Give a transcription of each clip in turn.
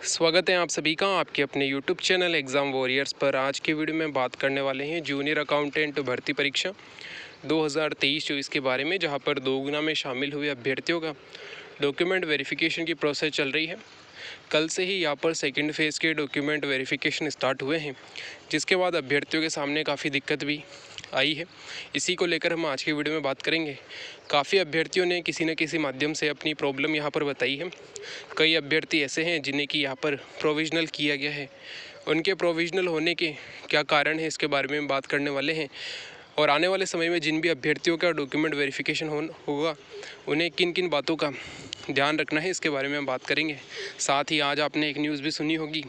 स्वागत है आप सभी का आपके अपने यूट्यूब चैनल एग्ज़ाम वॉरियर्स पर। आज के वीडियो में बात करने वाले हैं जूनियर अकाउंटेंट भर्ती परीक्षा 2023-24 के बारे में, जहां पर 2 गुना में शामिल हुए अभ्यर्थियों का डॉक्यूमेंट वेरिफिकेशन की प्रोसेस चल रही है। कल से ही यहाँ पर सेकंड फेज़ के डॉक्यूमेंट वेरिफिकेशन स्टार्ट हुए हैं, जिसके बाद अभ्यर्थियों के सामने काफ़ी दिक्कत भी आई है। इसी को लेकर हम आज की वीडियो में बात करेंगे। काफ़ी अभ्यर्थियों ने किसी न किसी माध्यम से अपनी प्रॉब्लम यहाँ पर बताई है। कई अभ्यर्थी ऐसे हैं जिन्हें कि यहाँ पर प्रोविज़नल किया गया है। उनके प्रोविज़नल होने के क्या कारण है, इसके बारे में बात करने वाले हैं। और आने वाले समय में जिन भी अभ्यर्थियों का डॉक्यूमेंट वेरिफिकेशन होगा, उन्हें किन किन बातों का ध्यान रखना है, इसके बारे में हम बात करेंगे। साथ ही आज आपने एक न्यूज़ भी सुनी होगी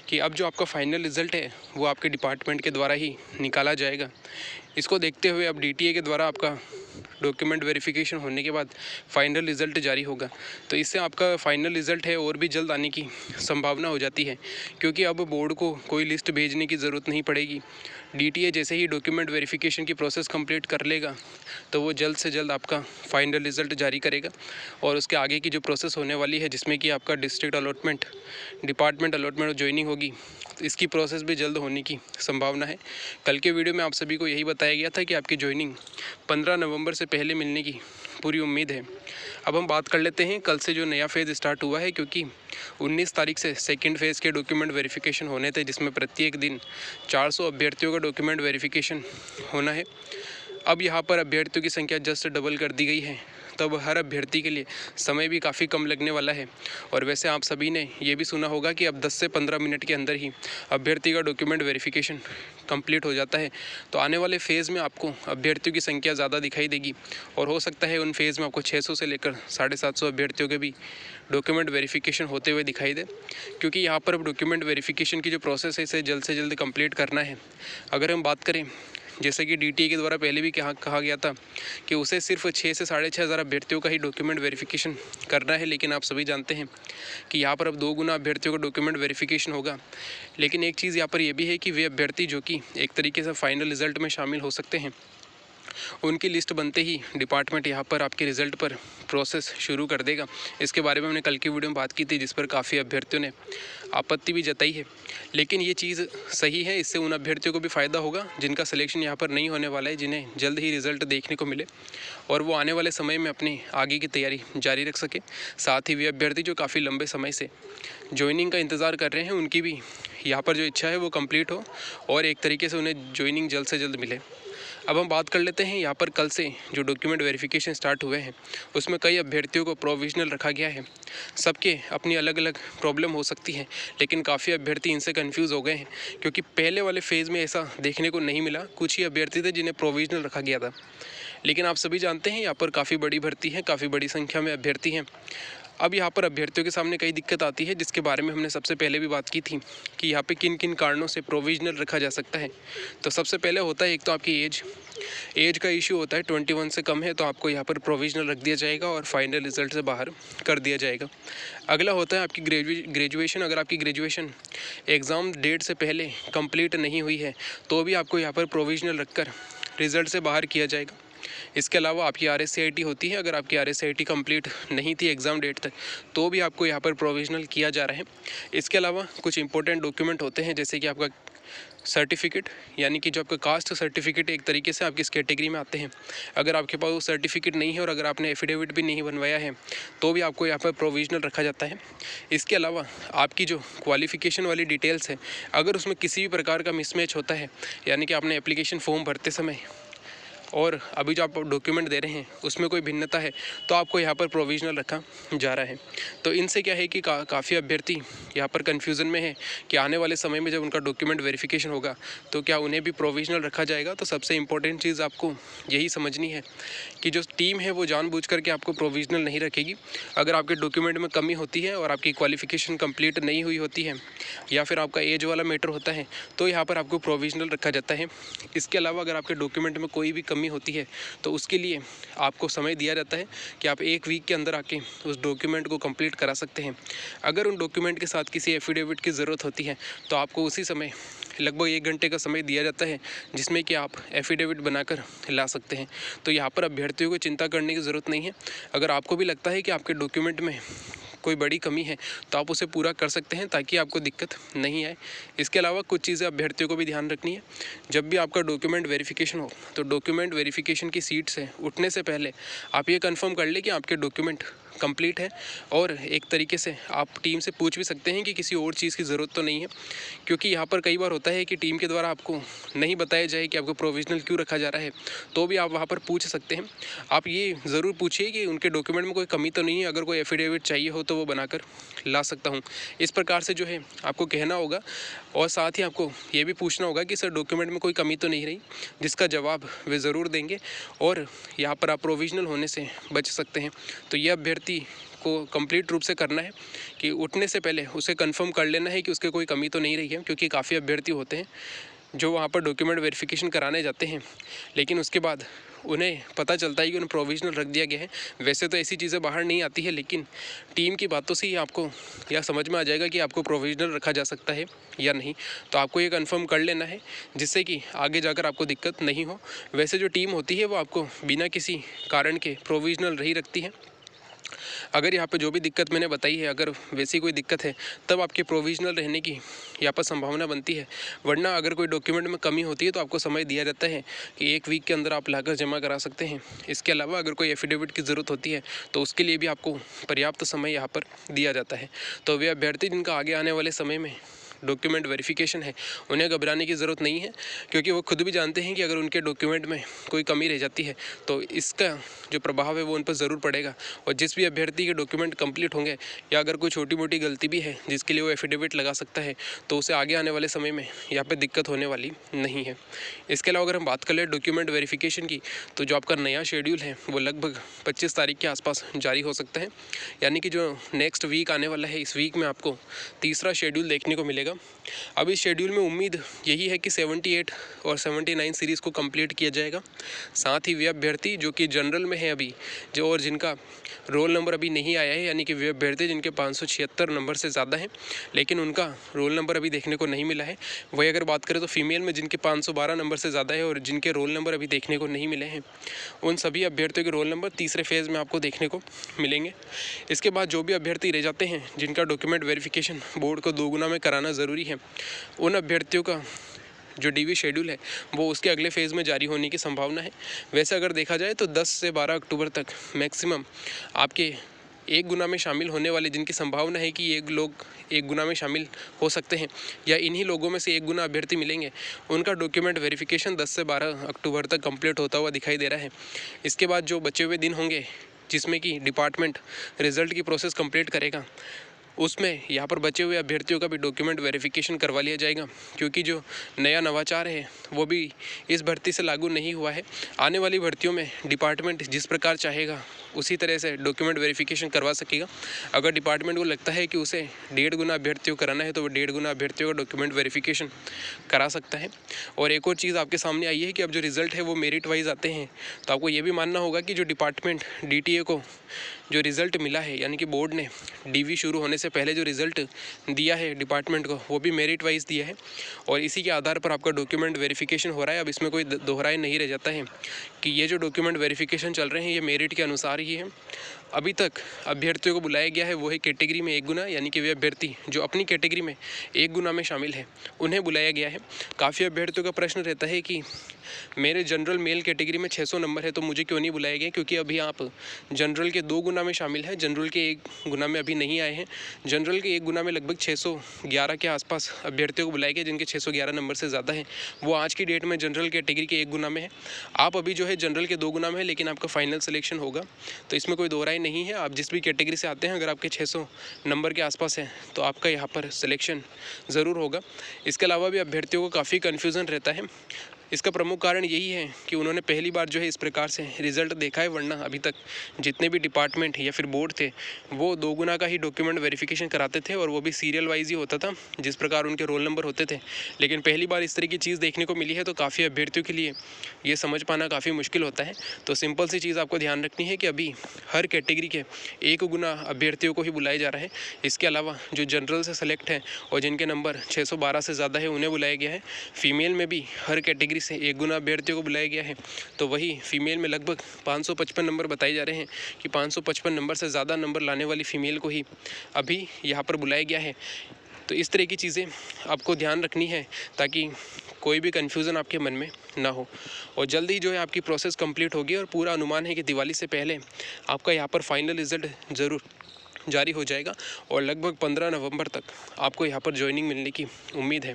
कि अब जो आपका फाइनल रिज़ल्ट है वो आपके डिपार्टमेंट के द्वारा ही निकाला जाएगा। इसको देखते हुए अब डीटीए के द्वारा आपका डॉक्यूमेंट वेरिफिकेशन होने के बाद फाइनल रिज़ल्ट जारी होगा, तो इससे आपका फाइनल रिज़ल्ट है और भी जल्द आने की संभावना हो जाती है, क्योंकि अब बोर्ड को कोई लिस्ट भेजने की ज़रूरत नहीं पड़ेगी। डीटीए जैसे ही डॉक्यूमेंट वेरिफिकेशन की प्रोसेस कंप्लीट कर लेगा, तो वो जल्द से जल्द आपका फाइनल रिज़ल्ट जारी करेगा। और उसके आगे की जो प्रोसेस होने वाली है, जिसमें कि आपका डिस्ट्रिक्ट अलॉटमेंट, डिपार्टमेंट अलॉटमेंट और ज्वाइनिंग होगी, तो इसकी प्रोसेस भी जल्द होने की संभावना है। कल के वीडियो में आप सभी को यही बताया गया था कि आपकी ज्वाइनिंग 15 नवंबर से पहले मिलने की पूरी उम्मीद है। अब हम बात कर लेते हैं कल से जो नया फेज़ स्टार्ट हुआ है, क्योंकि 19 तारीख से सेकंड फेज़ के डॉक्यूमेंट वेरिफिकेशन होने थे, जिसमें प्रत्येक दिन 400 अभ्यर्थियों का डॉक्यूमेंट वेरिफिकेशन होना है। अब यहाँ पर अभ्यर्थियों की संख्या जस्ट डबल कर दी गई है, तब हर अभ्यर्थी के लिए समय भी काफ़ी कम लगने वाला है। और वैसे आप सभी ने ये भी सुना होगा कि अब 10 से 15 मिनट के अंदर ही अभ्यर्थी का डॉक्यूमेंट वेरिफिकेशन कंप्लीट हो जाता है। तो आने वाले फेज़ में आपको अभ्यर्थियों की संख्या ज़्यादा दिखाई देगी, और हो सकता है उन फेज़ में आपको 600 से लेकर 750 अभ्यर्थियों के भी डॉक्यूमेंट वेरिफिकेशन होते हुए दिखाई दे, क्योंकि यहाँ पर अब डॉक्यूमेंट वेरिफिकेशन की जो प्रोसेस है, इसे जल्द से जल्द कंप्लीट करना है। अगर हम बात करें, जैसे कि डीटीए के द्वारा पहले भी कहा गया था कि उसे सिर्फ 6 से 6,500 अभ्यर्थियों का ही डॉक्यूमेंट वेरिफिकेशन करना है, लेकिन आप सभी जानते हैं कि यहाँ पर अब 2 गुना अभ्यर्थियों का डॉक्यूमेंट वेरिफिकेशन होगा। लेकिन एक चीज़ यहाँ पर यह भी है कि वे अभ्यर्थी जो कि एक तरीके से फाइनल रिजल्ट में शामिल हो सकते हैं, उनकी लिस्ट बनते ही डिपार्टमेंट यहाँ पर आपके रिज़ल्ट पर प्रोसेस शुरू कर देगा। इसके बारे में हमने कल की वीडियो में बात की थी, जिस पर काफ़ी अभ्यर्थियों ने आपत्ति भी जताई है। लेकिन ये चीज़ सही है, इससे उन अभ्यर्थियों को भी फ़ायदा होगा जिनका सिलेक्शन यहाँ पर नहीं होने वाला है, जिन्हें जल्द ही रिज़ल्ट देखने को मिले और वो आने वाले समय में अपनी आगे की तैयारी जारी रख सके। साथ ही वे अभ्यर्थी जो काफ़ी लंबे समय से ज्वाइनिंग का इंतज़ार कर रहे हैं, उनकी भी यहाँ पर जो इच्छा है वो कंप्लीट हो और एक तरीके से उन्हें ज्वाइनिंग जल्द से जल्द मिले। अब हम बात कर लेते हैं, यहाँ पर कल से जो डॉक्यूमेंट वेरिफिकेशन स्टार्ट हुए हैं, उसमें कई अभ्यर्थियों को प्रोविज़नल रखा गया है। सबके अपनी अलग अलग प्रॉब्लम हो सकती है, लेकिन काफ़ी अभ्यर्थी इनसे कंफ्यूज हो गए हैं, क्योंकि पहले वाले फेज़ में ऐसा देखने को नहीं मिला। कुछ ही अभ्यर्थी थे जिन्हें प्रोविज़नल रखा गया था, लेकिन आप सभी जानते हैं यहाँ पर काफ़ी बड़ी भर्ती है, काफ़ी बड़ी संख्या में अभ्यर्थी हैं। अब यहाँ पर अभ्यर्थियों के सामने कई दिक्कत आती है, जिसके बारे में हमने सबसे पहले भी बात की थी कि यहाँ पे किन किन कारणों से प्रोविज़नल रखा जा सकता है। तो सबसे पहले होता है एक तो आपकी एज का इशू होता है। 21 से कम है तो आपको यहाँ पर प्रोविज़नल रख दिया जाएगा और फाइनल रिज़ल्ट से बाहर कर दिया जाएगा। अगला होता है आपकी ग्रेजुएशन। अगर आपकी ग्रेजुएशन एग्ज़ाम डेट से पहले कंप्लीट नहीं हुई है, तो भी आपको यहाँ पर प्रोविज़नल रखकर रिज़ल्ट से बाहर किया जाएगा। इसके अलावा आपकी RSCIT होती है। अगर आपकी RSCIT कंप्लीट नहीं थी एग्ज़ाम डेट तक, तो भी आपको यहाँ पर प्रोविज़नल किया जा रहा है। इसके अलावा कुछ इंपॉर्टेंट डॉक्यूमेंट होते हैं, जैसे कि आपका सर्टिफिकेट, यानी कि जो आपका कास्ट सर्टिफिकेट एक तरीके से आपकी इस कैटेगरी में आते हैं। अगर आपके पास वो सर्टिफिकेट नहीं है और अगर आपने एफिडेविट भी नहीं बनवाया है, तो भी आपको यहाँ पर प्रोविज़नल रखा जाता है। इसके अलावा आपकी जो क्वालिफ़िकेशन वाली डिटेल्स है, अगर उसमें किसी भी प्रकार का मिसमैच होता है, यानी कि आपने एप्लीकेशन फॉर्म भरते समय और अभी जो आप डॉक्यूमेंट दे रहे हैं उसमें कोई भिन्नता है, तो आपको यहाँ पर प्रोविज़नल रखा जा रहा है। तो इनसे क्या है कि काफ़ी अभ्यर्थी यहाँ पर कन्फ्यूज़न में है कि आने वाले समय में जब उनका डॉक्यूमेंट वेरिफिकेशन होगा, तो क्या उन्हें भी प्रोविज़नल रखा जाएगा। तो सबसे इम्पोर्टेंट चीज़ आपको यही समझनी है कि जो टीम है वो जानबूझ करके आपको प्रोविज़नल नहीं रखेगी। अगर आपके डॉक्यूमेंट में कमी होती है और आपकी क्वालिफ़िकेशन कंप्लीट नहीं हुई होती है, या फिर आपका एज वाला मैटर होता है, तो यहाँ पर आपको प्रोविज़नल रखा जाता है। इसके अलावा अगर आपके डॉक्यूमेंट में कोई भी कमी होती है, तो उसके लिए आपको समय दिया जाता है कि आप 1 वीक के अंदर आके उस डॉक्यूमेंट को कंप्लीट करा सकते हैं। अगर उन डॉक्यूमेंट के साथ किसी एफिडेविट की ज़रूरत होती है, तो आपको उसी समय लगभग 1 घंटे का समय दिया जाता है, जिसमें कि आप एफिडेविट बनाकर ला सकते हैं। तो यहाँ पर अभ्यर्थियों को चिंता करने की ज़रूरत नहीं है। अगर आपको भी लगता है कि आपके डॉक्यूमेंट में कोई बड़ी कमी है तो आप उसे पूरा कर सकते हैं ताकि आपको दिक्कत नहीं आए। इसके अलावा कुछ चीज़ें अभ्यर्थियों को भी ध्यान रखनी है। जब भी आपका डॉक्यूमेंट वेरिफिकेशन हो तो डॉक्यूमेंट वेरिफिकेशन की सीट से उठने से पहले आप ये कंफर्म कर लें कि आपके डॉक्यूमेंट कंप्लीट है, और एक तरीके से आप टीम से पूछ भी सकते हैं कि किसी और चीज़ की ज़रूरत तो नहीं है, क्योंकि यहाँ पर कई बार होता है कि टीम के द्वारा आपको नहीं बताया जाए कि आपको प्रोविजनल क्यों रखा जा रहा है, तो भी आप वहाँ पर पूछ सकते हैं। आप ये ज़रूर पूछिए कि उनके डॉक्यूमेंट में कोई कमी तो नहीं है, अगर कोई एफिडेविट चाहिए हो तो वो बनाकर ला सकता हूँ। इस प्रकार से जो है आपको कहना होगा, और साथ ही आपको ये भी पूछना होगा कि सर डॉक्यूमेंट में कोई कमी तो नहीं रही, जिसका जवाब वे ज़रूर देंगे और यहाँ पर आप प्रोविजनल होने से बच सकते हैं। तो ये अभ्यर्थी को कंप्लीट रूप से करना है कि उठने से पहले उसे कंफर्म कर लेना है कि उसके कोई कमी तो नहीं रही है, क्योंकि काफ़ी अभ्यर्थी होते हैं जो वहाँ पर डॉक्यूमेंट वेरिफिकेशन कराने जाते हैं, लेकिन उसके बाद उन्हें पता चलता है कि उन्हें प्रोविजनल रख दिया गया है। वैसे तो ऐसी चीज़ें बाहर नहीं आती है, लेकिन टीम की बातों से ही आपको यह समझ में आ जाएगा कि आपको प्रोविजनल रखा जा सकता है या नहीं। तो आपको ये कंफर्म कर लेना है, जिससे कि आगे जाकर आपको दिक्कत नहीं हो। वैसे जो टीम होती है वो आपको बिना किसी कारण के प्रोविजनल नहीं रखती है। अगर यहाँ पे जो भी दिक्कत मैंने बताई है, अगर वैसी कोई दिक्कत है तब आपके प्रोविजनल रहने की यहाँ पर संभावना बनती है। वरना अगर कोई डॉक्यूमेंट में कमी होती है तो आपको समय दिया जाता है कि 1 वीक के अंदर आप लाकर जमा करा सकते हैं। इसके अलावा अगर कोई एफिडेविट की ज़रूरत होती है तो उसके लिए भी आपको पर्याप्त समय यहाँ पर दिया जाता है। तो वे अभ्यर्थी जिनका आगे आने वाले समय में डॉक्यूमेंट वेरिफिकेशन है, उन्हें घबराने की ज़रूरत नहीं है, क्योंकि वो खुद भी जानते हैं कि अगर उनके डॉक्यूमेंट में कोई कमी रह जाती है तो इसका जो प्रभाव है वो उन पर ज़रूर पड़ेगा। और जिस भी अभ्यर्थी के डॉक्यूमेंट कंप्लीट होंगे या अगर कोई छोटी मोटी गलती भी है जिसके लिए वो एफिडेविट लगा सकता है, तो उसे आगे आने वाले समय में यहाँ पर दिक्कत होने वाली नहीं है। इसके अलावा अगर हम बात कर ले डॉक्यूमेंट वेरिफिकेशन की, तो जो आपका नया शेड्यूल है वो लगभग 25 तारीख के आसपास जारी हो सकता है। यानी कि जो नेक्स्ट वीक आने वाला है, इस वीक में आपको तीसरा शेड्यूल देखने को मिलेगा। अब इस शेड्यूल में उम्मीद यही है कि 78 और 79 सीरीज़ को कंप्लीट किया जाएगा। साथ ही वे अभ्यर्थी जो कि जनरल में है अभी, जो और जिनका रोल नंबर अभी नहीं आया है, यानी कि वे अभ्यर्थी जिनके 576 नंबर से ज़्यादा हैं लेकिन उनका रोल नंबर अभी देखने को नहीं मिला है। वही अगर बात करें तो फीमेल में जिनके 512 नंबर से ज़्यादा है और जिनके रोल नंबर अभी देखने को नहीं मिले हैं, उन सभी अभ्यर्थियों के रोल नंबर तीसरे फेज़ में आपको देखने को मिलेंगे। इसके बाद जो भी अभ्यर्थी रह जाते हैं जिनका डॉक्यूमेंट वेरिफिकेशन बोर्ड को 2 गुना में कराना ज़रूरी है, उन अभ्यर्थियों का जो डीवी शेड्यूल है वो उसके अगले फेज़ में जारी होने की संभावना है। वैसे अगर देखा जाए तो 10 से 12 अक्टूबर तक मैक्सिमम आपके 1 गुना में शामिल होने वाले, जिनकी संभावना है कि ये लोग 1 गुना में शामिल हो सकते हैं या इन्हीं लोगों में से 1 गुना अभ्यर्थी मिलेंगे, उनका डॉक्यूमेंट वेरिफिकेशन 10 से 12 अक्टूबर तक कंप्लीट होता हुआ दिखाई दे रहा है। इसके बाद जो बचे हुए दिन होंगे जिसमें कि डिपार्टमेंट रिज़ल्ट की प्रोसेस कंप्लीट करेगा, उसमें यहाँ पर बचे हुए अभ्यर्थियों का भी डॉक्यूमेंट वेरिफिकेशन करवा लिया जाएगा, क्योंकि जो नया नवाचार है वो भी इस भर्ती से लागू नहीं हुआ है। आने वाली भर्तियों में डिपार्टमेंट जिस प्रकार चाहेगा उसी तरह से डॉक्यूमेंट वेरिफिकेशन करवा सकेगा। अगर डिपार्टमेंट को लगता है कि उसे 1.5 गुना अभ्यर्थियों को कराना है तो वो 1.5 गुना अभ्यर्थियों का डॉक्यूमेंट वेरिफिकेशन करा सकता है। और एक और चीज़ आपके सामने आई है कि अब जो रिज़ल्ट है वो मेरिट वाइज आते हैं, तो आपको ये भी मानना होगा कि जो डिपार्टमेंट DTA को जो रिज़ल्ट मिला है, यानी कि बोर्ड ने DV शुरू होने से पहले जो रिज़ल्ट दिया है डिपार्टमेंट को, वो भी मेरिट वाइज दिया है और इसी के आधार पर आपका डॉक्यूमेंट वेरिफिकेशन हो रहा है। अब इसमें कोई दोहराए नहीं रह जाता है कि ये जो डॉक्यूमेंट वेरिफिकेशन चल रहे हैं ये मेरिट के अनुसार ही है। अभी तक अभ्यर्थियों को बुलाया गया है वो है कैटेगरी में 1 गुना, यानी कि वे अभ्यर्थी जो अपनी कैटेगरी में 1 गुना में शामिल है उन्हें बुलाया गया है। काफ़ी अभ्यर्थियों का प्रश्न रहता है कि मेरे जनरल मेल कैटेगरी में 600 नंबर है तो मुझे क्यों नहीं बुलाया गया, क्योंकि अभी आप जनरल के 2 गुना में शामिल हैं, जनरल के 1 गुना में अभी नहीं आए हैं। जनरल के 1 गुना में लगभग 611 के आसपास अभ्यर्थियों को बुलाया गया जिनके 611 नंबर से ज़्यादा हैं। वो आज की डेट में जनरल कैटेगरी के 1 गुना में है। आप अभी जो है जनरल के 2 गुना में है, लेकिन आपका फाइनल सिलेक्शन होगा, तो इसमें कोई दो राय नहीं है। आप जिस भी कैटेगरी से आते हैं, अगर आपके 600 नंबर के आसपास हैं तो आपका यहाँ पर सिलेक्शन ज़रूर होगा। इसके अलावा भी अभ्यर्थियों को काफ़ी कन्फ्यूज़न रहता है। इसका प्रमुख कारण यही है कि उन्होंने पहली बार जो है इस प्रकार से रिज़ल्ट देखा है, वरना अभी तक जितने भी डिपार्टमेंट या फिर बोर्ड थे वो 2 गुना का ही डॉक्यूमेंट वेरिफिकेशन कराते थे और वो भी सीरियल वाइज ही होता था जिस प्रकार उनके रोल नंबर होते थे। लेकिन पहली बार इस तरह की चीज़ देखने को मिली है, तो काफ़ी अभ्यर्थियों के लिए ये समझ पाना काफ़ी मुश्किल होता है। तो सिंपल सी चीज़ आपको ध्यान रखनी है कि अभी हर कैटेगरी के 1 गुना अभ्यर्थियों को ही बुलाया जा रहा है। इसके अलावा जो जनरल से सेलेक्ट है और जिनके नंबर 612 से ज़्यादा है उन्हें बुलाया गया है। फीमेल में भी हर कैटेगरी कैटेगरी से 1 गुना अभ्यर्थियों को बुलाया गया है, तो वही फीमेल में लगभग 555 नंबर बताए जा रहे हैं कि 555 नंबर से ज़्यादा नंबर लाने वाली फ़ीमेल को ही अभी यहाँ पर बुलाया गया है। तो इस तरह की चीज़ें आपको ध्यान रखनी है ताकि कोई भी कन्फ्यूज़न आपके मन में ना हो। और जल्दी जो है आपकी प्रोसेस कंप्लीट होगी और पूरा अनुमान है कि दिवाली से पहले आपका यहाँ पर फाइनल रिज़ल्ट ज़रूर जारी हो जाएगा और लगभग 15 नवंबर तक आपको यहाँ पर ज्वाइनिंग मिलने की उम्मीद है।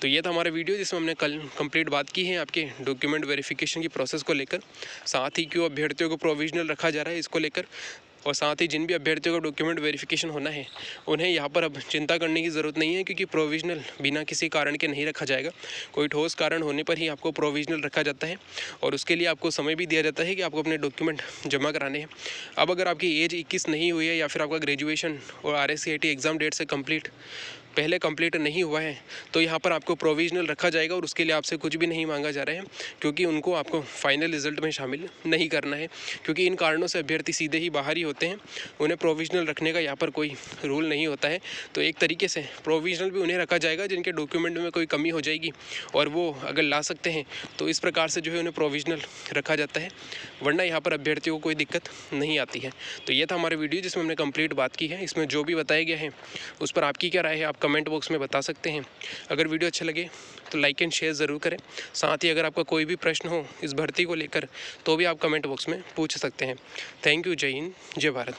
तो ये था हमारा वीडियो जिसमें हमने कल कंप्लीट बात की है आपके डॉक्यूमेंट वेरिफिकेशन की प्रोसेस को लेकर, साथ ही क्यों अभ्यर्थियों को प्रोविजनल रखा जा रहा है इसको लेकर, और साथ ही जिन भी अभ्यर्थियों का डॉक्यूमेंट वेरिफिकेशन होना है उन्हें यहाँ पर अब चिंता करने की ज़रूरत नहीं है, क्योंकि प्रोविजनल बिना किसी कारण के नहीं रखा जाएगा। कोई ठोस कारण होने पर ही आपको प्रोविजनल रखा जाता है और उसके लिए आपको समय भी दिया जाता है कि आपको अपने डॉक्यूमेंट जमा कराने हैं। अब अगर आपकी एज 21 नहीं हुई है या फिर आपका ग्रेजुएशन और RSCIT एग्ज़ाम डेट से पहले कंप्लीट नहीं हुआ है, तो यहाँ पर आपको प्रोविजनल रखा जाएगा और उसके लिए आपसे कुछ भी नहीं मांगा जा रहा है, क्योंकि उनको आपको फाइनल रिजल्ट में शामिल नहीं करना है, क्योंकि इन कारणों से अभ्यर्थी सीधे ही बाहर ही होते हैं। उन्हें प्रोविजनल रखने का यहाँ पर कोई रूल नहीं होता है। तो एक तरीके से प्रोविजनल भी उन्हें रखा जाएगा जिनके डॉक्यूमेंट में कोई कमी हो जाएगी और वो अगर ला सकते हैं, तो इस प्रकार से जो है उन्हें प्रोविजनल रखा जाता है, वरना यहाँ पर अभ्यर्थियों को कोई दिक्कत नहीं आती है। तो ये था हमारा वीडियो जिसमें हमने कंप्लीट बात की है। इसमें जो भी बताया गया है उस पर आपकी क्या राय है आप कमेंट बॉक्स में बता सकते हैं। अगर वीडियो अच्छा लगे तो लाइक एंड शेयर ज़रूर करें। साथ ही अगर आपका कोई भी प्रश्न हो इस भर्ती को लेकर तो भी आप कमेंट बॉक्स में पूछ सकते हैं। Thank you. जय हिंद, जय भारत।